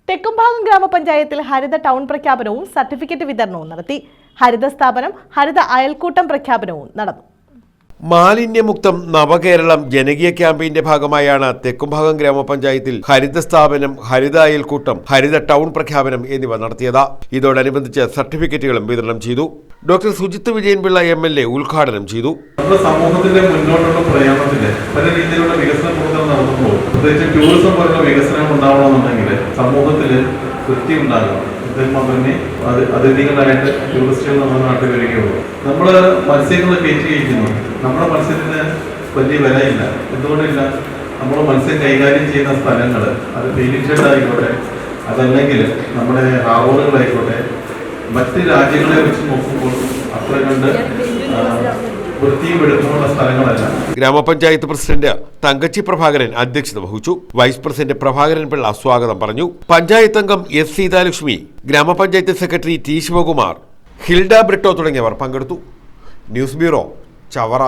തെക്കുംഭാഗം ഗ്രാമപഞ്ചായത്തിൽ ഹരിത ടൗൺ പ്രഖ്യാപനവും സർട്ടിഫിക്കറ്റ് വിതരണവും നടത്തി. ഹരിത സ്ഥാപനം, ഹരിത അയൽക്കൂട്ടം പ്രഖ്യാപനവും നടന്നു. മാലിന്യമുക്തം നവകേരളം ജനകീയ ക്യാമ്പയിന്റെ ഭാഗമായാണ് തെക്കുംഭാഗം ഗ്രാമപഞ്ചായത്തിൽ ഹരിത സ്ഥാപനം, ഹരിത അയൽക്കൂട്ടം, ഹരിത ടൗൺ പ്രഖ്യാപനം എന്നിവ നടത്തിയത്. ഇതോടനുബന്ധിച്ച് സർട്ടിഫിക്കറ്റുകളും വിതരണം ചെയ്തു. ഡോക്ടർ സുജിത്ത് വിജയൻപിള്ള MLA ഉദ്ഘാടനം ചെയ്തു. നമ്മുടെ സമൂഹത്തിന്റെ മുന്നോട്ടുള്ള പ്രയാണത്തിന് പല രീതിയിലുള്ള വികസന പ്രവർത്തനം നടത്തുമ്പോൾ പ്രത്യേകിച്ച് ടൂറിസം പോലുള്ള വികസനം ഉണ്ടാവണമെന്നുണ്ടെങ്കിൽ സമൂഹത്തിൽ വൃത്തി ഉണ്ടാകണം. ഇതിൽ മാത്രമേ അതിഥികളായിട്ട് ടൂറിസ്റ്റുകൾ നമ്മുടെ നാട്ടിൽ വരികയുള്ളൂ. നമ്മൾ മത്സ്യങ്ങൾ കയറ്റിയിരിക്കുന്നു. നമ്മുടെ മത്സ്യത്തിന് വലിയ വിലയില്ല. എന്തുകൊണ്ടില്ല? നമ്മൾ മത്സ്യം കൈകാര്യം ചെയ്യുന്ന സ്ഥലങ്ങൾ, അത് ഫീലിംഗ് ഷെഡ് ആയിക്കോട്ടെ, അതല്ലെങ്കിൽ നമ്മുടെ ഹാർബറുകളായിക്കോട്ടെ, മറ്റ് രാജ്യങ്ങളെ വെച്ച് നോക്കുമ്പോൾ അത്ര കണ്ട് വൃത്തിയും എടുക്കുമുള്ള സ്ഥലങ്ങളല്ല. ഗ്രാമപഞ്ചായത്ത് പ്രസിഡന്റ് തങ്കച്ചി പ്രഭാകരൻ അധ്യക്ഷത വഹിച്ചു. വൈസ് പ്രസിഡന്റ് പ്രഭാകരൻ പിള്ള സ്വാഗതം പറഞ്ഞു. പഞ്ചായത്ത് അംഗം S സീതാലക്ഷ്മി, ഗ്രാമപഞ്ചായത്ത് സെക്രട്ടറി T ശിവകുമാർ, ഹിൽഡ ബ്രിട്ടോ തുടങ്ങിയവർ പങ്കെടുത്തു. News bureau, Chavara.